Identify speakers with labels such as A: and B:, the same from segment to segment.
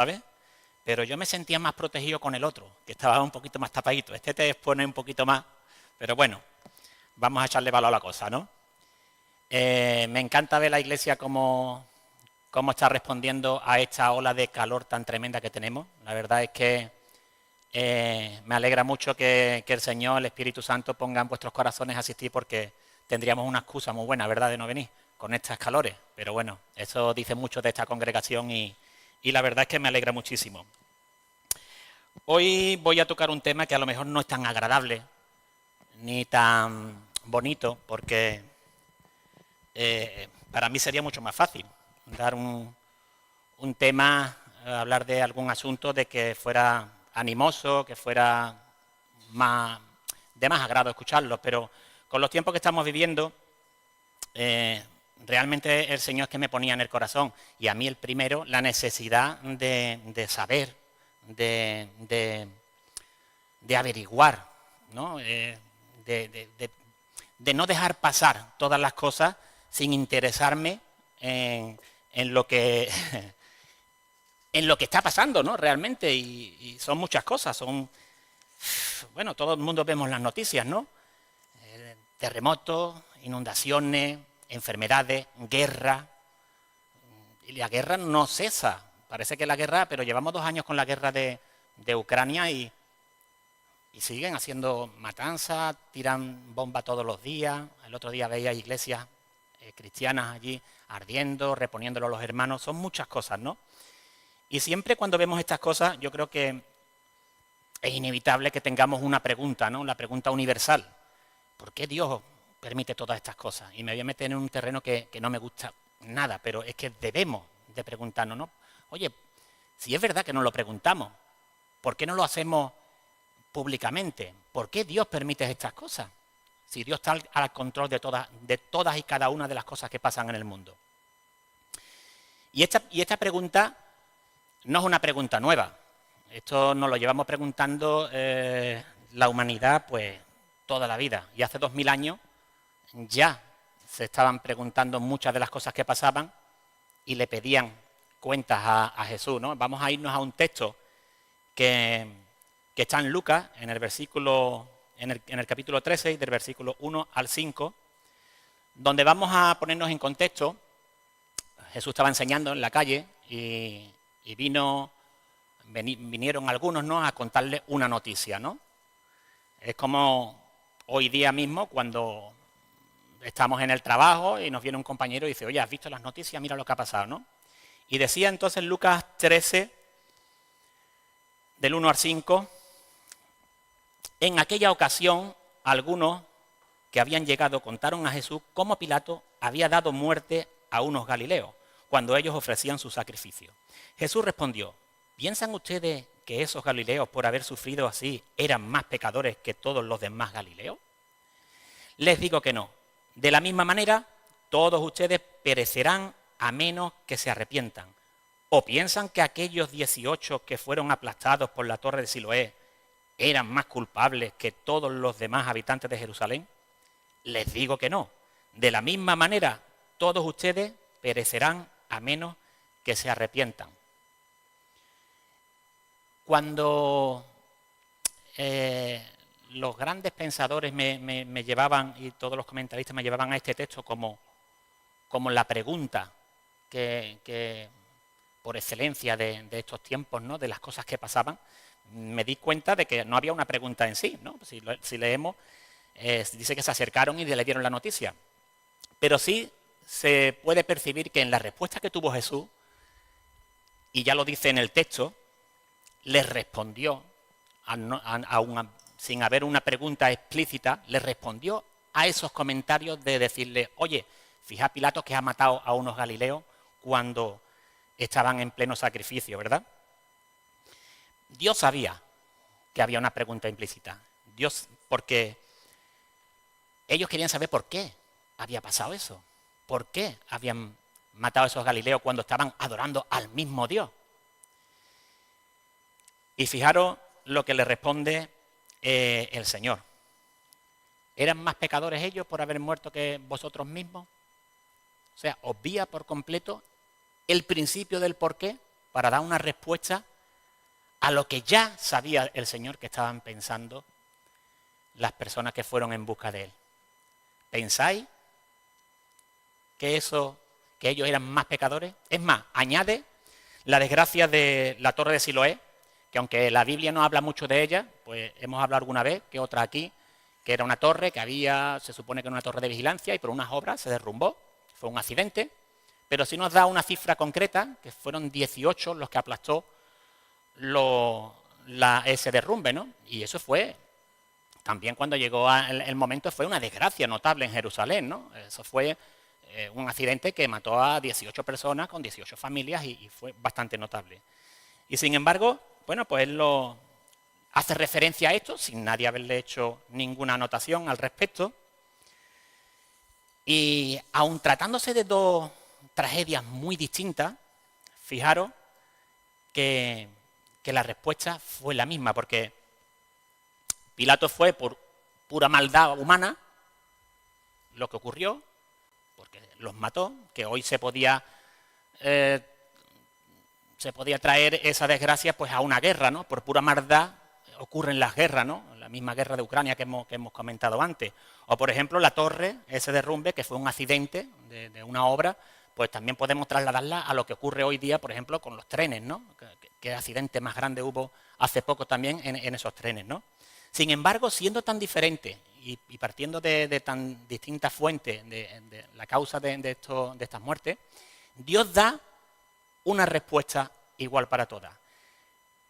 A: ¿sabes? Pero yo me sentía más protegido con el otro, que estaba un poquito más tapadito. Este te expone un poquito más, pero bueno, vamos a echarle valor a la cosa, ¿no? Me encanta ver la Iglesia cómo está respondiendo a esta ola de calor tan tremenda que tenemos. La verdad es que me alegra mucho que el Señor, el Espíritu Santo, ponga en vuestros corazones a asistir, porque tendríamos una excusa muy buena, ¿verdad?, de no venir con estas calores. Pero bueno, eso dice mucho de esta congregación y la verdad es que me alegra muchísimo. Hoy voy a tocar un tema que a lo mejor no es tan agradable ni tan bonito, porque para mí sería mucho más fácil dar un tema, hablar de algún asunto de que fuera animoso, que fuera de más agrado escucharlo, pero con los tiempos que estamos viviendo, realmente el Señor es que me ponía en el corazón, y a mí el primero, la necesidad de saber, de averiguar, ¿no? De no dejar pasar todas las cosas sin interesarme en lo que en lo que está pasando, ¿no?, realmente, y son muchas cosas, bueno, todo el mundo vemos las noticias, ¿no? Terremotos, inundaciones, enfermedades, guerra, y la guerra no cesa. Parece que la guerra, pero llevamos 2 años con la guerra de Ucrania y siguen haciendo matanzas, tiran bombas todos los días. El otro día veía iglesias cristianas allí ardiendo, reponiéndolo a los hermanos. Son muchas cosas, ¿no? Y siempre cuando vemos estas cosas, yo creo que es inevitable que tengamos una pregunta, ¿no? La pregunta universal. ¿Por qué Dios permite todas estas cosas? Y me voy a meter en un terreno que no me gusta nada, pero es que debemos de preguntarnos, ¿no? Oye, si es verdad que nos lo preguntamos, ¿por qué no lo hacemos públicamente? ¿Por qué Dios permite estas cosas? Si Dios está al control de todas y cada una de las cosas que pasan en el mundo. Y esta pregunta no es una pregunta nueva. Esto nos lo llevamos preguntando la humanidad pues toda la vida. Y hace 2000 años ya se estaban preguntando muchas de las cosas que pasaban y le pedían cuentas a Jesús, ¿no? Vamos a irnos a un texto que está en Lucas, en el capítulo 13, del versículo 1 al 5, donde vamos a ponernos en contexto. Jesús estaba enseñando en la calle y vinieron algunos, ¿no?, a contarle una noticia, ¿no? Es como hoy día mismo cuando estamos en el trabajo y nos viene un compañero y dice, oye, ¿has visto las noticias? Mira lo que ha pasado, ¿no? Y decía entonces Lucas 13, del 1 al 5, en aquella ocasión algunos que habían llegado contaron a Jesús cómo Pilato había dado muerte a unos galileos cuando ellos ofrecían su sacrificio. Jesús respondió, ¿piensan ustedes que esos galileos, por haber sufrido así, eran más pecadores que todos los demás galileos? Les digo que no. De la misma manera, todos ustedes perecerán a menos que se arrepientan. ¿O piensan que aquellos 18 que fueron aplastados por la torre de Siloé eran más culpables que todos los demás habitantes de Jerusalén? Les digo que no. De la misma manera, todos ustedes perecerán a menos que se arrepientan. Cuando los grandes pensadores me llevaban, y todos los comentaristas me llevaban a este texto como la pregunta que por excelencia de estos tiempos, ¿no?, de las cosas que pasaban, me di cuenta de que no había una pregunta en sí, ¿no? Si leemos, dice que se acercaron y le dieron la noticia. Pero sí se puede percibir que en la respuesta que tuvo Jesús, y ya lo dice en el texto, les respondió, sin haber una pregunta explícita, les respondió a esos comentarios de decirle, oye, fija Pilato que ha matado a unos galileos cuando estaban en pleno sacrificio, ¿verdad? Dios sabía que había una pregunta implícita. Porque ellos querían saber por qué había pasado eso. ¿Por qué habían matado a esos galileos cuando estaban adorando al mismo Dios? Y fijaros lo que le responde el Señor. ¿Eran más pecadores ellos por haber muerto que vosotros mismos? O sea, obvia por completo el principio del por qué. para dar una respuesta a lo que ya sabía el Señor que estaban pensando las personas que fueron en busca de Él. ¿Pensáis que ellos eran más pecadores? Es más, añade la desgracia de la torre de Siloé, que aunque la Biblia no habla mucho de ella, pues hemos hablado alguna vez, que otra aquí, que era una torre que se supone que era una torre de vigilancia y por unas obras se derrumbó, fue un accidente, pero sí nos da una cifra concreta, que fueron 18 los que aplastó ese derrumbe, ¿no? Y eso fue, también cuando llegó el momento, fue una desgracia notable en Jerusalén, ¿no? Eso fue un accidente que mató a 18 personas con 18 familias y fue bastante notable. Y sin embargo, bueno, pues él hace referencia a esto, sin nadie haberle hecho ninguna anotación al respecto. Y aun tratándose de dos tragedias muy distintas, fijaros que la respuesta fue la misma, porque Pilato fue por pura maldad humana lo que ocurrió, porque los mató, que hoy se podía traer esa desgracia pues a una guerra, ¿no? Por pura maldad ocurren las guerras, ¿no? La misma guerra de Ucrania que hemos comentado antes. O, por ejemplo, la torre, ese derrumbe, que fue un accidente de una obra, pues también podemos trasladarla a lo que ocurre hoy día, por ejemplo, con los trenes, ¿no? ¿Qué accidente más grande hubo hace poco también en esos trenes, ¿no? Sin embargo, siendo tan diferente y partiendo de tan distintas fuentes de la causa de estas muertes, Dios da una respuesta igual para todas.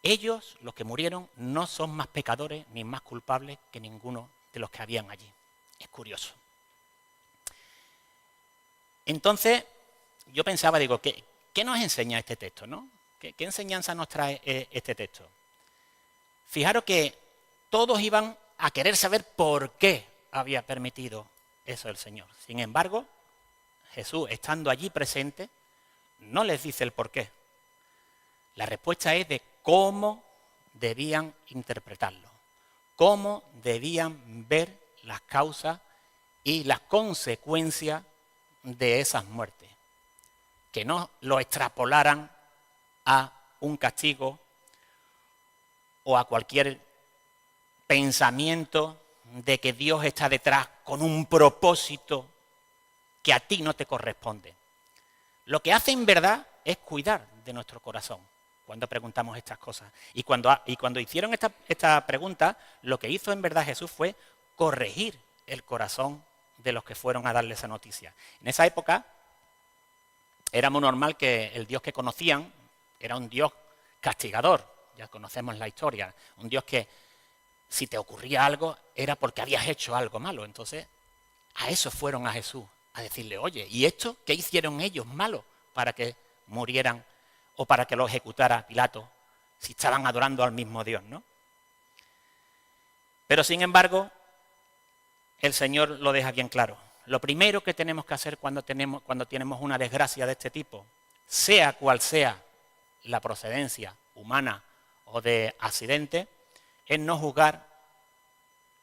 A: Ellos, los que murieron, no son más pecadores ni más culpables que ninguno de los que habían allí. Es curioso. Entonces, yo pensaba, digo, ¿qué nos enseña este texto, no? ¿Qué enseñanza nos trae este texto? Fijaros que todos iban a querer saber por qué había permitido eso el Señor. Sin embargo, Jesús, estando allí presente, no les dice el por qué. La respuesta es de cómo debían interpretarlo, cómo debían ver las causas y las consecuencias de esas muertes. Que no lo extrapolaran a un castigo o a cualquier pensamiento de que Dios está detrás con un propósito que a ti no te corresponde. Lo que hace en verdad es cuidar de nuestro corazón cuando preguntamos estas cosas. Y cuando hicieron esta pregunta, lo que hizo en verdad Jesús fue corregir el corazón de los que fueron a darle esa noticia. En esa época era muy normal que el Dios que conocían era un Dios castigador, ya conocemos la historia, un Dios que si te ocurría algo era porque habías hecho algo malo. Entonces, a eso fueron a Jesús, a decirle, oye, ¿y esto qué hicieron ellos malo para que murieran o para que lo ejecutara Pilato si estaban adorando al mismo Dios, ¿no? Pero sin embargo, el Señor lo deja bien claro. Lo primero que tenemos que hacer cuando tenemos una desgracia de este tipo, sea cual sea la procedencia humana o de accidente, es no juzgar,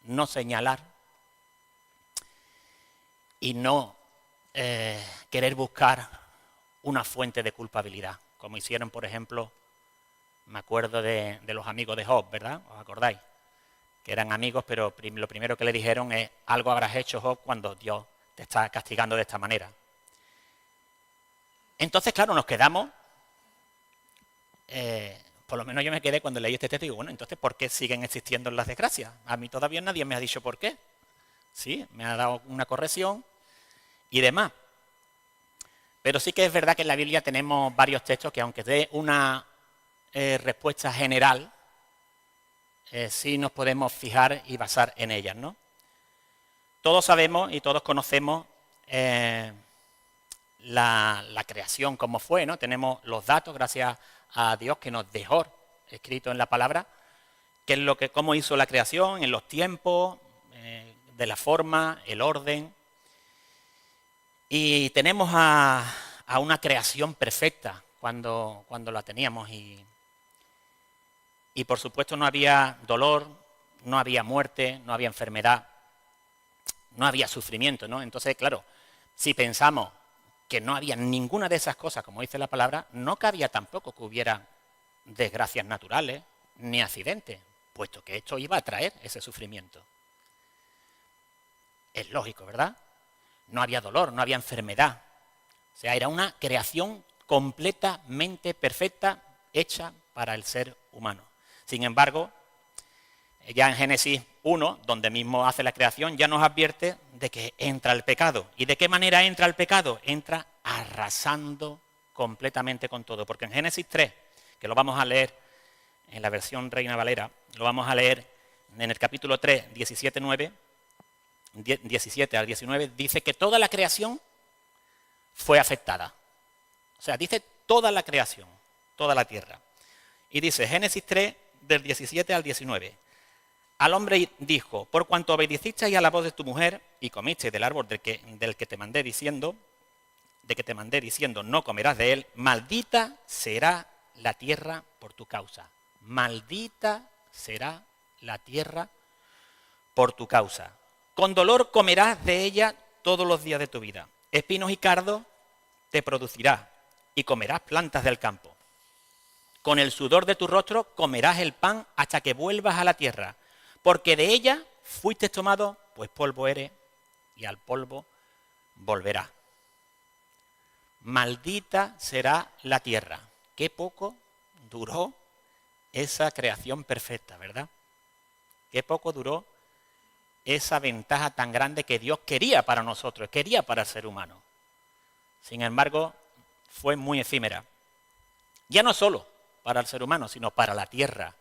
A: no señalar y no querer buscar una fuente de culpabilidad, como hicieron, por ejemplo, me acuerdo de los amigos de Job, ¿verdad? ¿Os acordáis? Que eran amigos, pero lo primero que le dijeron es, algo habrás hecho, Job, cuando Dios te está castigando de esta manera. Entonces, claro, nos quedamos, por lo menos yo me quedé cuando leí este texto y digo, bueno, entonces, ¿por qué siguen existiendo las desgracias? A mí todavía nadie me ha dicho por qué. Sí, me ha dado una corrección y demás. Pero sí que es verdad que en la Biblia tenemos varios textos que, aunque dé una respuesta general, sí nos podemos fijar y basar en ellas, ¿no? Todos sabemos y todos conocemos la creación como fue, ¿no? Tenemos los datos, gracias a Dios, que nos dejó escrito en la palabra, cómo hizo la creación, en los tiempos, de la forma, el orden. Y tenemos a una creación perfecta cuando la teníamos y por supuesto no había dolor, no había muerte, no había enfermedad, no había sufrimiento, ¿no? Entonces, claro, si pensamos que no había ninguna de esas cosas, como dice la palabra, no cabía tampoco que hubiera desgracias naturales ni accidentes, puesto que esto iba a traer ese sufrimiento. Es lógico, ¿verdad? No había dolor, no había enfermedad. O sea, era una creación completamente perfecta, hecha para el ser humano. Sin embargo, ya en Génesis 1, donde mismo hace la creación, ya nos advierte de que entra el pecado. ¿Y de qué manera entra el pecado? Entra arrasando completamente con todo. Porque en Génesis 3, que lo vamos a leer en la versión Reina Valera, lo vamos a leer en el capítulo 3, 17 al 19, dice que toda la creación fue afectada. O sea, dice toda la creación, toda la tierra. Y dice Génesis 3, del 17 al 19. Al hombre dijo, por cuanto obedecisteis a la voz de tu mujer y comisteis del árbol del que te mandé diciendo, no comerás de él, maldita será la tierra por tu causa. Maldita será la tierra por tu causa. Con dolor comerás de ella todos los días de tu vida. Espinos y cardos te producirá y comerás plantas del campo. Con el sudor de tu rostro comerás el pan hasta que vuelvas a la tierra, porque de ella fuiste tomado, pues polvo eres y al polvo volverás. Maldita será la tierra. Qué poco duró esa creación perfecta, ¿verdad? Qué poco duró esa ventaja tan grande que Dios quería para nosotros, quería para el ser humano. Sin embargo, fue muy efímera. Ya no solo para el ser humano, sino para la tierra.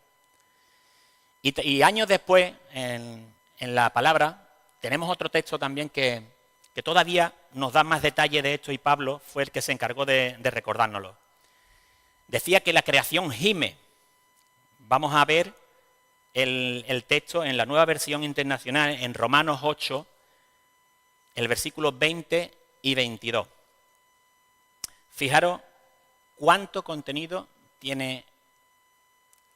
A: Y años después, en la palabra, tenemos otro texto también que todavía nos da más detalle de esto, y Pablo fue el que se encargó de recordárnoslo. Decía que la creación gime. Vamos a ver el texto en la Nueva Versión Internacional, en Romanos 8, el versículo 20 y 22. Fijaros cuánto contenido tiene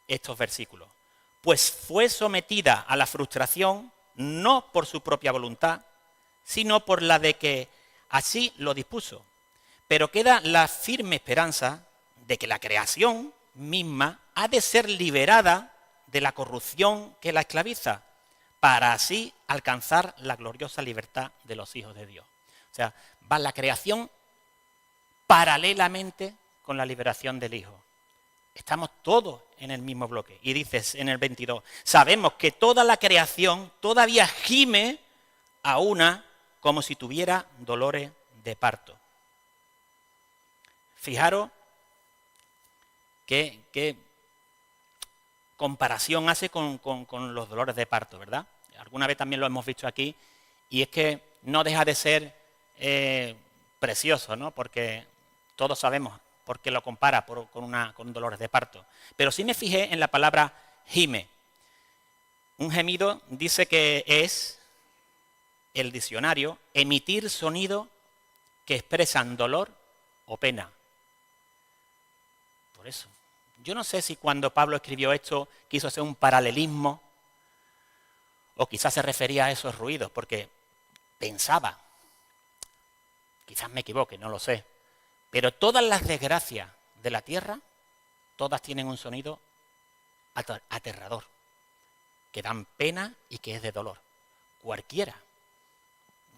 A: estos versículos. Pues fue sometida a la frustración no por su propia voluntad, sino por la de que así lo dispuso. Pero queda la firme esperanza de que la creación misma ha de ser liberada de la corrupción que la esclaviza, para así alcanzar la gloriosa libertad de los hijos de Dios. O sea, va la creación paralelamente con la liberación del Hijo. Estamos todos en el mismo bloque. Y dices en el 22, sabemos que toda la creación todavía gime a una como si tuviera dolores de parto. Fijaros qué comparación hace con los dolores de parto, ¿verdad? Alguna vez también lo hemos visto aquí, y es que no deja de ser precioso, ¿no? Porque todos sabemos por qué lo compara con dolores de parto. Pero sí me fijé en la palabra gime. Un gemido dice que es, el diccionario, emitir sonidos que expresan dolor o pena. Por eso. Yo no sé si cuando Pablo escribió esto quiso hacer un paralelismo o quizás se refería a esos ruidos, porque pensaba, quizás me equivoque, no lo sé, pero todas las desgracias de la tierra, todas tienen un sonido aterrador, que dan pena y que es de dolor. Cualquiera.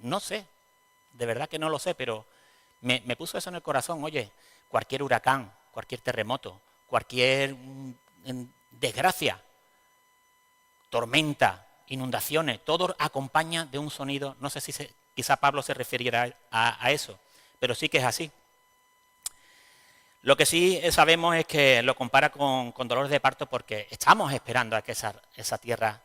A: No sé, de verdad que no lo sé, pero me puso eso en el corazón. Oye, cualquier huracán, cualquier terremoto, cualquier desgracia, tormenta, inundaciones, todo acompaña de un sonido. No sé si quizá Pablo se refiriera a eso, pero sí que es así. Lo que sí sabemos es que lo compara con dolores de parto porque estamos esperando a que esa tierra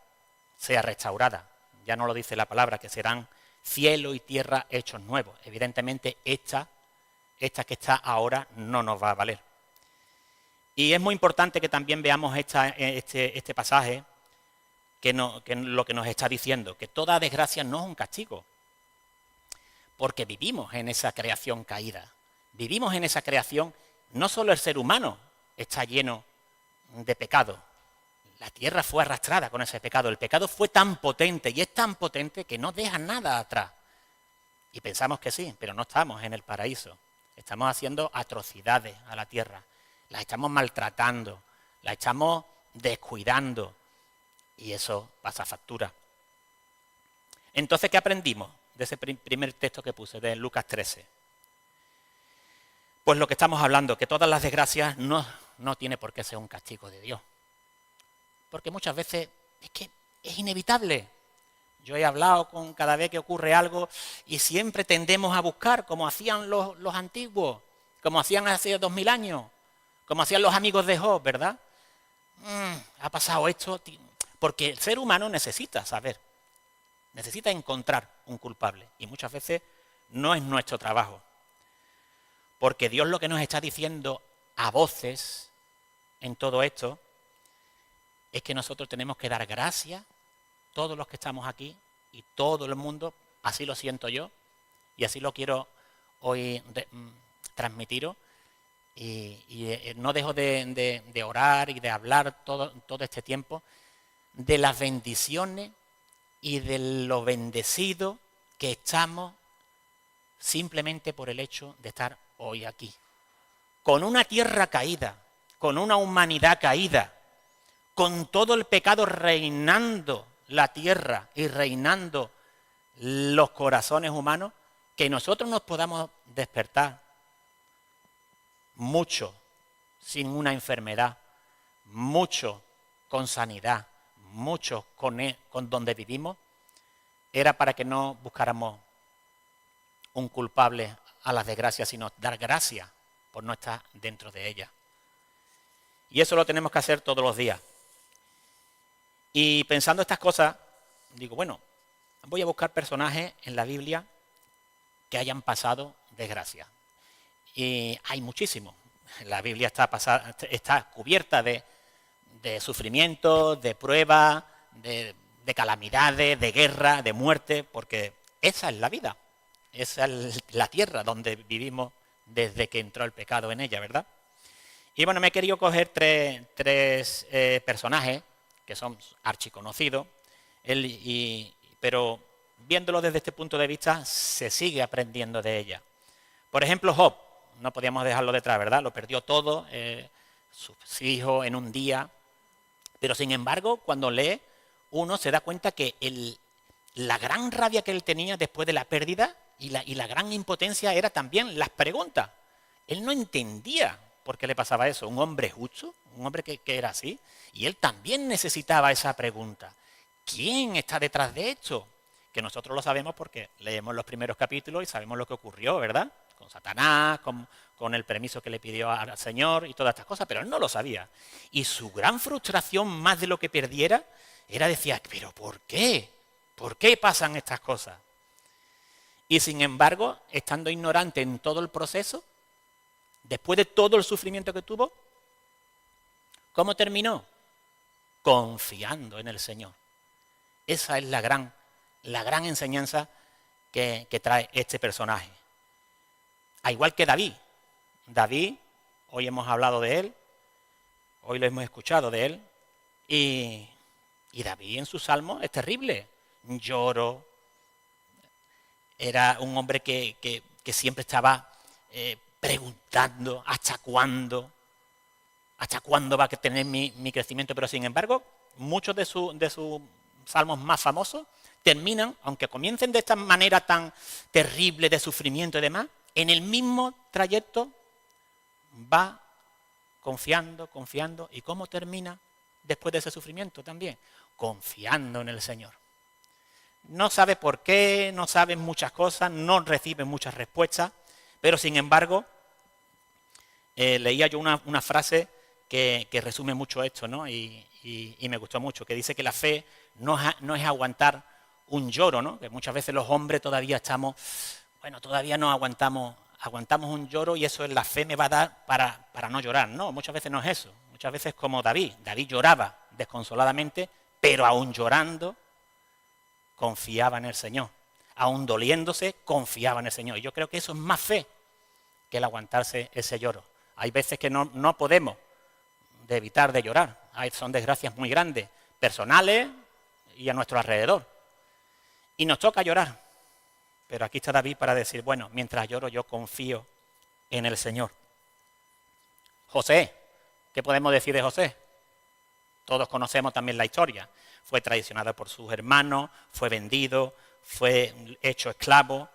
A: sea restaurada. Ya no lo dice la palabra, que serán cielo y tierra hechos nuevos. Evidentemente esta que está ahora no nos va a valer. Y es muy importante que también veamos este pasaje, que lo que nos está diciendo, que toda desgracia no es un castigo, porque vivimos en esa creación caída. Vivimos en esa creación, no solo el ser humano está lleno de pecado. La tierra fue arrastrada con ese pecado. El pecado fue tan potente y es tan potente que no deja nada atrás. Y pensamos que sí, pero no estamos en el paraíso. Estamos haciendo atrocidades a la tierra. La estamos maltratando, la estamos descuidando. Y eso pasa factura. Entonces, ¿qué aprendimos de ese primer texto que puse, de Lucas 13? Pues lo que estamos hablando, que todas las desgracias no tiene por qué ser un castigo de Dios. Porque muchas veces es que es inevitable. Yo he hablado con cada vez que ocurre algo y siempre tendemos a buscar, como hacían los antiguos, como hacían hace 2000 años, como hacían los amigos de Job, ¿verdad? Ha pasado esto, porque el ser humano necesita saber, necesita encontrar un culpable y muchas veces no es nuestro trabajo. Porque Dios lo que nos está diciendo a voces en todo esto es que nosotros tenemos que dar gracias, todos los que estamos aquí y todo el mundo, así lo siento yo y así lo quiero hoy transmitiros. Y no dejo de orar y de hablar todo este tiempo de las bendiciones y de lo bendecido que estamos simplemente por el hecho de estar hoy aquí. Con una tierra caída, con una humanidad caída, con todo el pecado reinando la tierra y reinando los corazones humanos, que nosotros nos podamos despertar mucho sin una enfermedad, mucho con sanidad, mucho con donde vivimos, era para que no buscáramos un culpable a las desgracias, sino dar gracias por no estar dentro de ellas. Y eso lo tenemos que hacer todos los días. Y pensando estas cosas, digo, bueno, voy a buscar personajes en la Biblia que hayan pasado desgracia. Y hay muchísimos. La Biblia está cubierta de sufrimiento, de pruebas, de calamidades, de guerra, de muerte, porque esa es la vida. Esa es la tierra donde vivimos desde que entró el pecado en ella, ¿verdad? Y bueno, me he querido coger tres personajes que son archiconocidos, pero viéndolo desde este punto de vista se sigue aprendiendo de ella. Por ejemplo, Job, no podíamos dejarlo detrás, ¿verdad? Lo perdió todo, sus hijos en un día, pero sin embargo, cuando lee, uno se da cuenta que la gran rabia que él tenía después de la pérdida y la gran impotencia era también las preguntas. Él no entendía por qué le pasaba eso. Un hombre justo, un hombre que era así, y él también necesitaba esa pregunta. ¿Quién está detrás de esto? Que nosotros lo sabemos porque leemos los primeros capítulos y sabemos lo que ocurrió, ¿verdad? Con Satanás, con el permiso que le pidió al Señor y todas estas cosas, pero él no lo sabía. Y su gran frustración, más de lo que perdiera, era decir, ¿pero por qué? ¿Por qué pasan estas cosas? Y sin embargo, estando ignorante en todo el proceso, después de todo el sufrimiento que tuvo, ¿cómo terminó? Confiando en el Señor. Esa es la gran enseñanza que trae este personaje. A igual que David. David, hoy hemos hablado de él, hoy lo hemos escuchado de él, y David en sus salmos es terrible. Lloro. Era un hombre que siempre estaba preguntando hasta cuándo va a tener mi crecimiento, pero sin embargo, muchos de sus salmos más famosos terminan, aunque comiencen de esta manera tan terrible de sufrimiento y demás, en el mismo trayecto va confiando, ¿y cómo termina después de ese sufrimiento también? Confiando en el Señor. No sabe por qué, no sabe muchas cosas, no recibe muchas respuestas, pero sin embargo, leía yo una frase que resume mucho esto, ¿no? Y me gustó mucho, que dice que la fe no es aguantar un lloro, ¿no? Que muchas veces los hombres todavía todavía no aguantamos un lloro y eso es la fe me va a dar para no llorar. No, muchas veces no es eso. Muchas veces como David lloraba desconsoladamente, pero aún llorando confiaba en el Señor. Aún doliéndose, confiaba en el Señor. Y yo creo que eso es más fe que el aguantarse ese lloro. Hay veces que no podemos evitar de llorar. Son desgracias muy grandes, personales y a nuestro alrededor. Y nos toca llorar. Pero aquí está David para decir, bueno, mientras lloro yo confío en el Señor. José, ¿qué podemos decir de José? Todos conocemos también la historia. Fue traicionado por sus hermanos, fue vendido, fue hecho esclavo,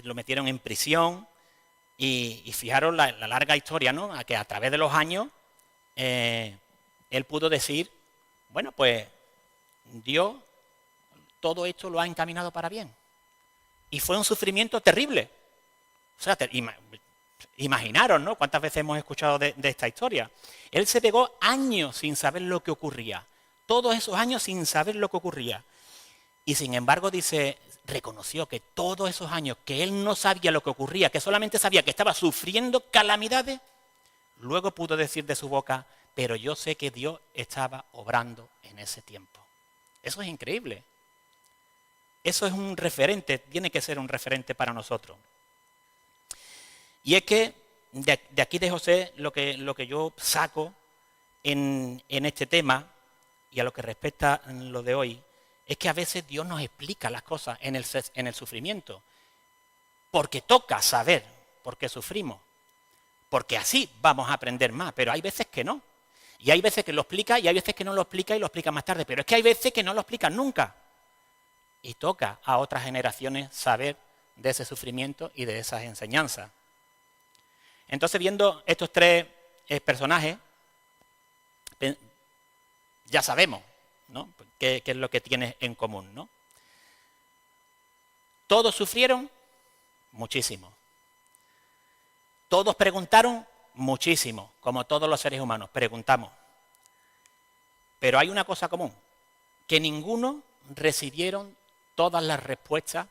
A: lo metieron en prisión y fijaros la larga historia, ¿no? A que a través de los años él pudo decir, bueno, pues Dios todo esto lo ha encaminado para bien. Y fue un sufrimiento terrible. O sea, imaginaros, ¿no? Cuántas veces hemos escuchado de esta historia. Él se pegó años sin saber lo que ocurría. Todos esos años sin saber lo que ocurría. Y sin embargo, reconoció que todos esos años que él no sabía lo que ocurría, que solamente sabía que estaba sufriendo calamidades, luego pudo decir de su boca, pero yo sé que Dios estaba obrando en ese tiempo. Eso es increíble. Eso es un referente, tiene que ser un referente para nosotros. Y es que de aquí de José lo que yo saco en este tema y a lo que respecta a lo de hoy, es que a veces Dios nos explica las cosas en el sufrimiento, porque toca saber por qué sufrimos, porque así vamos a aprender más, pero hay veces que no. Y hay veces que lo explica y hay veces que no lo explica y lo explica más tarde, pero es que hay veces que no lo explica nunca. Y toca a otras generaciones saber de ese sufrimiento y de esas enseñanzas. Entonces, viendo estos tres personajes, ya sabemos, ¿no? ¿Qué es lo que tienen en común, ¿no? Todos sufrieron muchísimo. Todos preguntaron muchísimo, como todos los seres humanos, preguntamos. Pero hay una cosa común, que ninguno recibieron todas las respuestas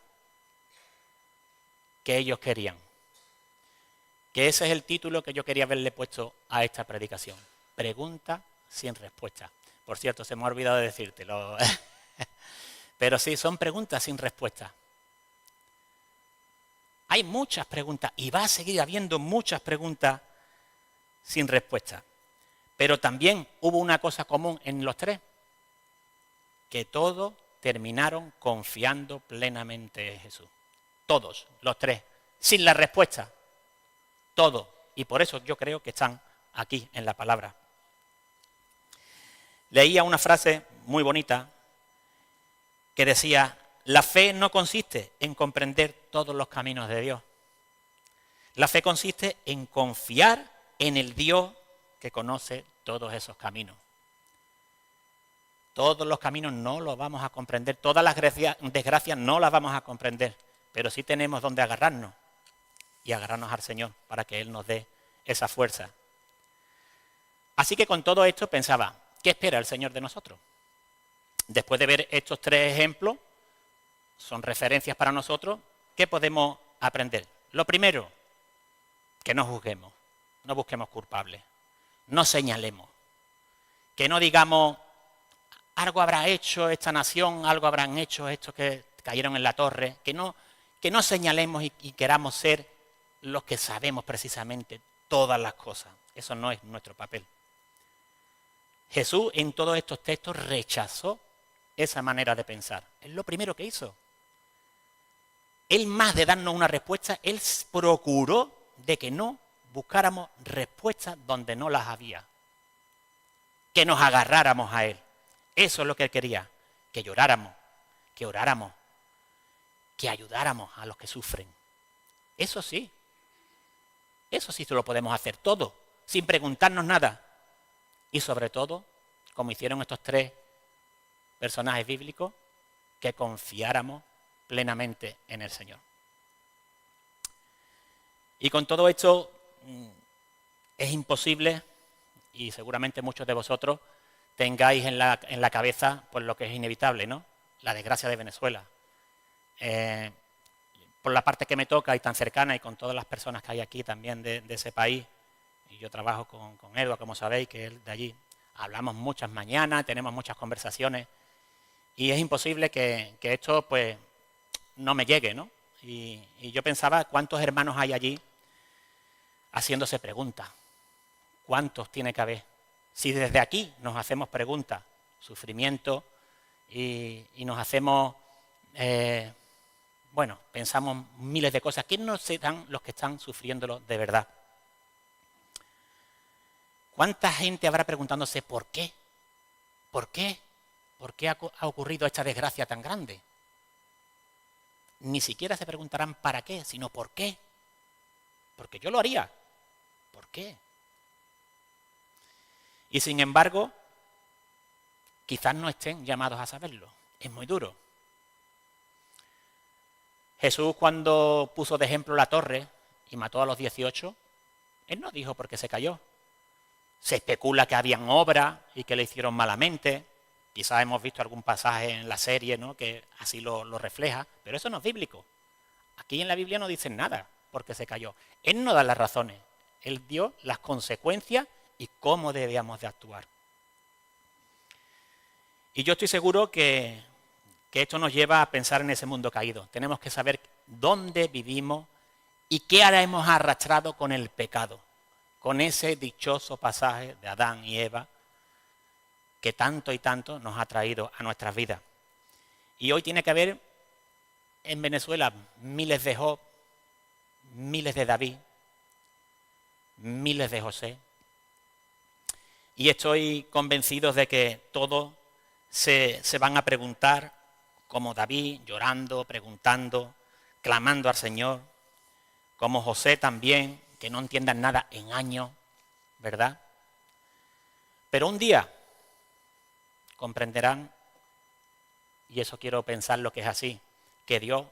A: que ellos querían. Que ese es el título que yo quería haberle puesto a esta predicación. Pregunta sin respuesta. Por cierto, se me ha olvidado de decírtelo. Pero sí, son preguntas sin respuesta. Hay muchas preguntas y va a seguir habiendo muchas preguntas sin respuesta. Pero también hubo una cosa común en los tres, que todos terminaron confiando plenamente en Jesús. Todos, los tres, sin la respuesta. Todos. Y por eso yo creo que están aquí en la palabra. Leía una frase muy bonita que decía, la fe no consiste en comprender todos los caminos de Dios. La fe consiste en confiar en el Dios que conoce todos esos caminos. Todos los caminos no los vamos a comprender, todas las desgracias no las vamos a comprender, pero sí tenemos donde agarrarnos y agarrarnos al Señor para que Él nos dé esa fuerza. Así que con todo esto pensaba, ¿qué espera el Señor de nosotros? Después de ver estos tres ejemplos, son referencias para nosotros, ¿qué podemos aprender? Lo primero, que no juzguemos, no busquemos culpables, no señalemos, que no digamos, algo habrá hecho esta nación, algo habrán hecho estos que cayeron en la torre, que no señalemos y queramos ser los que sabemos precisamente todas las cosas. Eso no es nuestro papel. Jesús en todos estos textos rechazó esa manera de pensar. Es lo primero que hizo. Él, más de darnos una respuesta, Él procuró de que no buscáramos respuestas donde no las había. Que nos agarráramos a Él. Eso es lo que Él quería. Que lloráramos, que oráramos, que ayudáramos a los que sufren. Eso sí lo podemos hacer todo, sin preguntarnos nada. Y sobre todo, como hicieron estos tres personajes bíblicos, que confiáramos plenamente en el Señor. Y con todo esto es imposible, y seguramente muchos de vosotros tengáis en la cabeza pues lo que es inevitable, ¿no? La desgracia de Venezuela. Por la parte que me toca y tan cercana, y con todas las personas que hay aquí también de ese país, y yo trabajo con Edward, como sabéis, que es de allí, hablamos muchas mañanas, tenemos muchas conversaciones, y es imposible que esto pues no me llegue, ¿no? Y yo pensaba cuántos hermanos hay allí haciéndose preguntas. ¿Cuántos tiene que haber? Si desde aquí nos hacemos preguntas, sufrimiento, y nos hacemos bueno, pensamos miles de cosas. ¿Quién no serán los que están sufriéndolo de verdad? ¿Cuánta gente habrá preguntándose por qué? ¿Por qué? ¿Por qué ha ocurrido esta desgracia tan grande? Ni siquiera se preguntarán para qué, sino por qué. Porque yo lo haría. ¿Por qué? Y sin embargo, quizás no estén llamados a saberlo. Es muy duro. Jesús, cuando puso de ejemplo la torre y mató a los 18, él no dijo por qué se cayó. Se especula que habían obras y que le hicieron malamente. Quizás hemos visto algún pasaje en la serie, ¿no?, que así lo refleja, pero eso no es bíblico. Aquí en la Biblia no dicen nada por qué se cayó. Él no da las razones. Él dio las consecuencias y cómo debíamos de actuar. Y yo estoy seguro que esto nos lleva a pensar en ese mundo caído. Tenemos que saber dónde vivimos y qué ahora hemos arrastrado con el pecado, con ese dichoso pasaje de Adán y Eva que tanto y tanto nos ha traído a nuestras vidas. Y hoy tiene que haber en Venezuela miles de Job, miles de David, miles de José. Y estoy convencido de que todos se van a preguntar, como David, llorando, preguntando, clamando al Señor, como José también, que no entiendan nada en años, ¿verdad? Pero un día comprenderán, y eso quiero pensar lo que es así, que Dios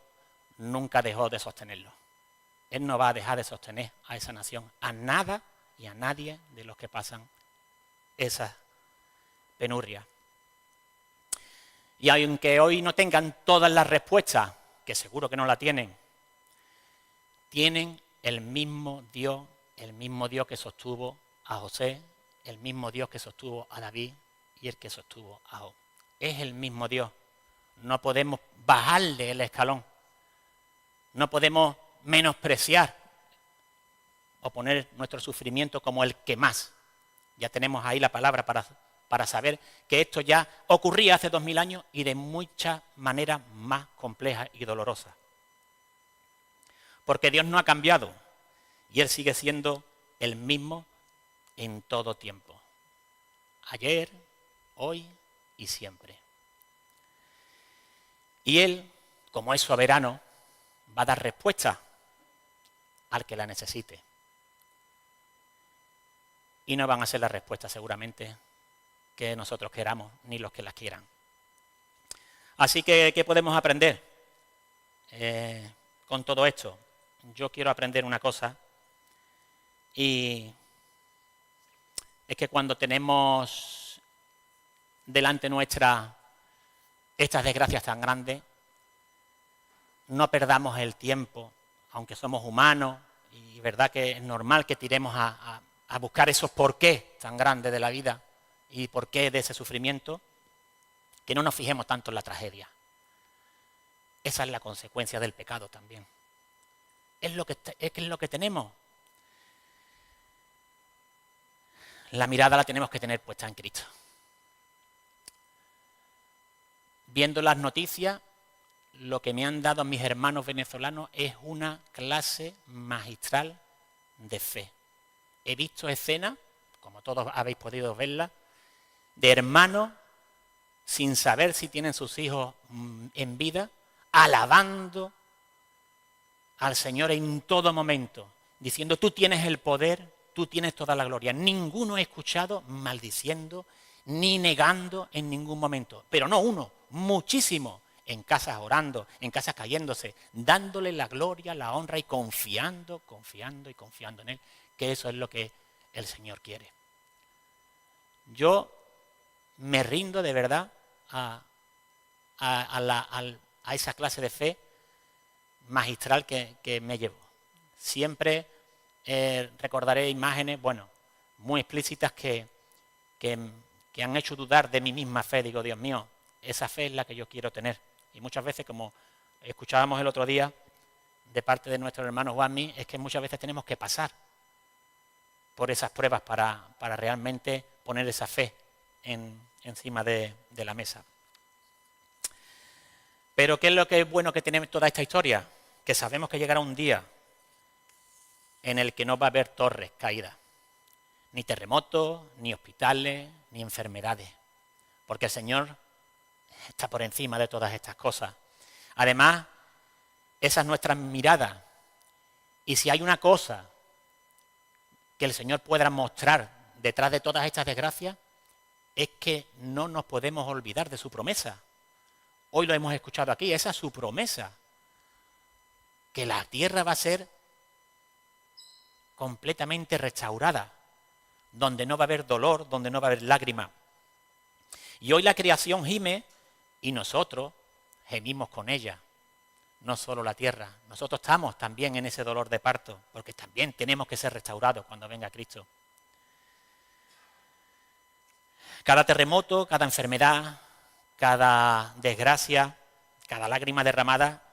A: nunca dejó de sostenerlo. Él no va a dejar de sostener a esa nación, a nada y a nadie de los que pasan esas penurias. Y aunque hoy no tengan todas las respuestas, que seguro que no la tienen, tienen el mismo Dios que sostuvo a José, el mismo Dios que sostuvo a David y el que sostuvo a Job. Es el mismo Dios. No podemos bajarle el escalón. No podemos menospreciar o poner nuestro sufrimiento como el que más. Ya tenemos ahí la palabra para saber que esto ya ocurría hace 2000 años y de muchas maneras más complejas y dolorosas. Porque Dios no ha cambiado y Él sigue siendo el mismo en todo tiempo. Ayer, hoy y siempre. Y Él, como es soberano, va a dar respuesta al que la necesite. Y no van a ser las respuestas seguramente que nosotros queramos, ni los que las quieran. Así que, ¿qué podemos aprender con todo esto? Yo quiero aprender una cosa, y es que cuando tenemos delante nuestra estas desgracias tan grandes, no perdamos el tiempo, aunque somos humanos, y verdad que es normal que tiremos a buscar esos porqués tan grandes de la vida y porqué de ese sufrimiento, que no nos fijemos tanto en la tragedia. Esa es la consecuencia del pecado también. Es lo que tenemos. La mirada la tenemos que tener puesta en Cristo. Viendo las noticias, lo que me han dado mis hermanos venezolanos es una clase magistral de fe. He visto escenas, como todos habéis podido verlas, de hermanos sin saber si tienen sus hijos en vida, alabando al Señor en todo momento, diciendo: tú tienes el poder, tú tienes toda la gloria. Ninguno he escuchado maldiciendo ni negando en ningún momento, pero no uno, muchísimos, en casas orando, en casas cayéndose, dándole la gloria, la honra y confiando en Él, que eso es lo que el Señor quiere. Yo me rindo de verdad a esa clase de fe magistral que me llevo. Siempre recordaré imágenes, muy explícitas que han hecho dudar de mi misma fe. Digo: Dios mío, esa fe es la que yo quiero tener. Y muchas veces, como escuchábamos el otro día de parte de nuestro hermano Juanmi, es que muchas veces tenemos que pasar por esas pruebas para realmente poner esa fe encima de la mesa. Pero ¿qué es lo que es bueno que tiene toda esta historia? Que sabemos que llegará un día en el que no va a haber torres caídas, ni terremotos, ni hospitales, ni enfermedades, porque el Señor está por encima de todas estas cosas. Además, esa es nuestra mirada. Y si hay una cosa que el Señor pueda mostrar detrás de todas estas desgracias, es que no nos podemos olvidar de su promesa. Hoy lo hemos escuchado aquí, esa es su promesa, que la tierra va a ser completamente restaurada, donde no va a haber dolor, donde no va a haber lágrimas. Y hoy la creación gime y nosotros gemimos con ella, no solo la tierra. Nosotros estamos también en ese dolor de parto, porque también tenemos que ser restaurados cuando venga Cristo. Cada terremoto, cada enfermedad, cada desgracia, cada lágrima derramada,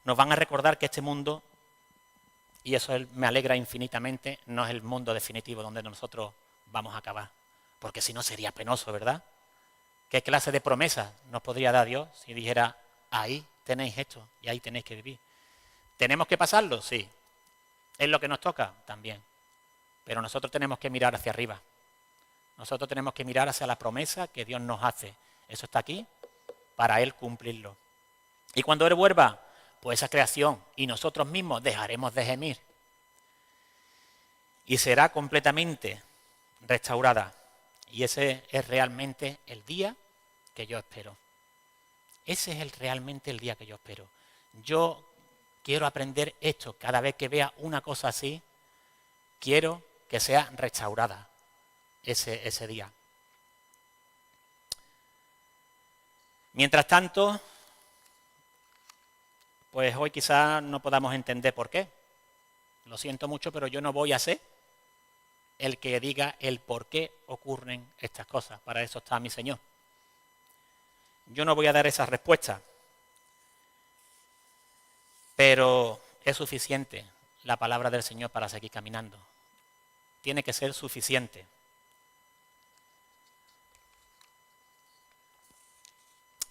A: nos van a recordar que este mundo, y eso me alegra infinitamente, no es el mundo definitivo donde nosotros vamos a acabar. Porque si no sería penoso, ¿verdad? ¿Qué clase de promesas nos podría dar Dios si dijera, ahí tenéis esto y ahí tenéis que vivir? ¿Tenemos que pasarlo? Sí. ¿Es lo que nos toca? También. Pero nosotros tenemos que mirar hacia arriba. Nosotros tenemos que mirar hacia la promesa que Dios nos hace. Eso está aquí para Él cumplirlo. Y cuando Él vuelva, pues esa creación y nosotros mismos dejaremos de gemir. Y será completamente restaurada. Y ese es realmente el día que yo espero. Ese es realmente el día que yo espero. Yo quiero aprender esto. Cada vez que vea una cosa así, quiero que sea restaurada ese día. Mientras tanto, pues hoy quizás no podamos entender por qué. Lo siento mucho, pero yo no voy a ser el que diga el por qué ocurren estas cosas. Para eso está mi Señor. Yo no voy a dar esa respuesta, pero es suficiente la palabra del Señor para seguir caminando. Tiene que ser suficiente.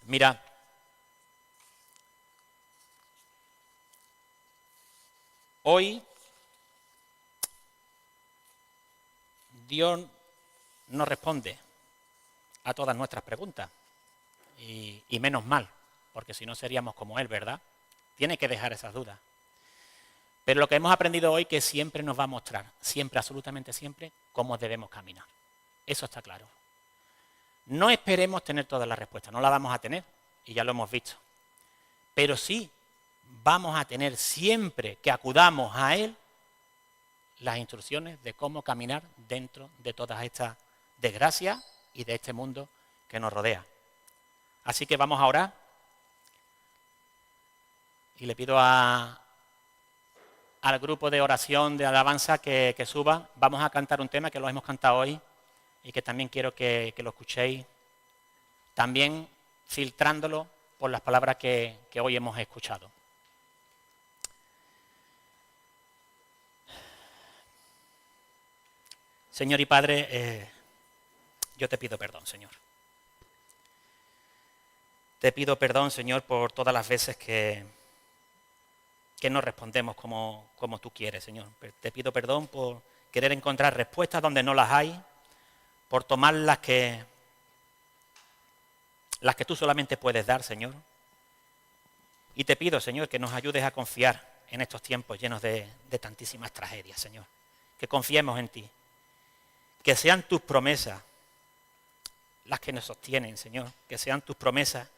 A: Mira, hoy Dios no responde a todas nuestras preguntas. Y menos mal, porque si no seríamos como Él, ¿verdad? Tiene que dejar esas dudas. Pero lo que hemos aprendido hoy que siempre nos va a mostrar, siempre, absolutamente siempre, cómo debemos caminar. Eso está claro. No esperemos tener todas las respuestas, no las vamos a tener, y ya lo hemos visto. Pero sí vamos a tener siempre que acudamos a Él las instrucciones de cómo caminar dentro de todas estas desgracias y de este mundo que nos rodea. Así que vamos a orar y le pido al grupo de oración, de alabanza que suba. Vamos a cantar un tema que lo hemos cantado hoy y que también quiero que lo escuchéis, también filtrándolo por las palabras que hoy hemos escuchado. Señor y Padre, yo te pido perdón, Señor. Te pido perdón, Señor, por todas las veces que no respondemos como tú quieres, Señor. Te pido perdón por querer encontrar respuestas donde no las hay, por tomar las que tú solamente puedes dar, Señor. Y te pido, Señor, que nos ayudes a confiar en estos tiempos llenos de tantísimas tragedias, Señor. Que confiemos en ti. Que sean tus promesas las que nos sostienen, Señor. Que sean tus promesas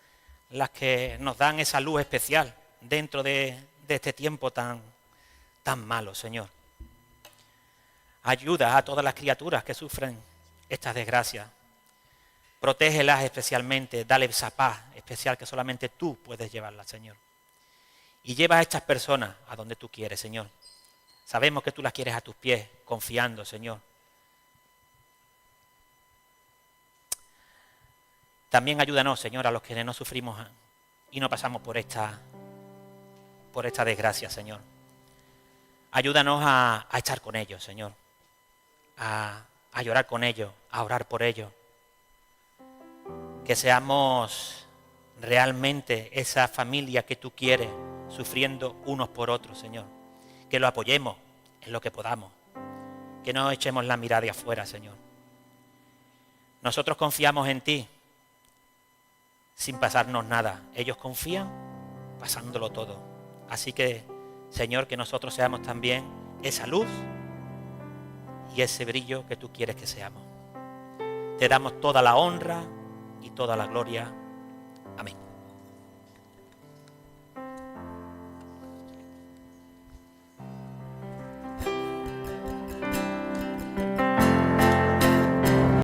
A: las que nos dan esa luz especial dentro de este tiempo tan malo, Señor. Ayuda a todas las criaturas que sufren estas desgracias. Protégelas especialmente, dale esa paz especial que solamente tú puedes llevarla, Señor. Y lleva a estas personas a donde tú quieres, Señor. Sabemos que tú las quieres a tus pies, confiando, Señor. También ayúdanos, Señor, a los que no sufrimos y no pasamos por esta desgracia, Señor. Ayúdanos a estar con ellos, Señor. A llorar con ellos, a orar por ellos. Que seamos realmente esa familia que tú quieres, sufriendo unos por otros, Señor. Que lo apoyemos en lo que podamos. Que no echemos la mirada de afuera, Señor. Nosotros confiamos en ti sin pasarnos nada. Ellos confían pasándolo todo. Así que, Señor, que nosotros seamos también esa luz y ese brillo que tú quieres que seamos. Te damos toda la honra y toda la gloria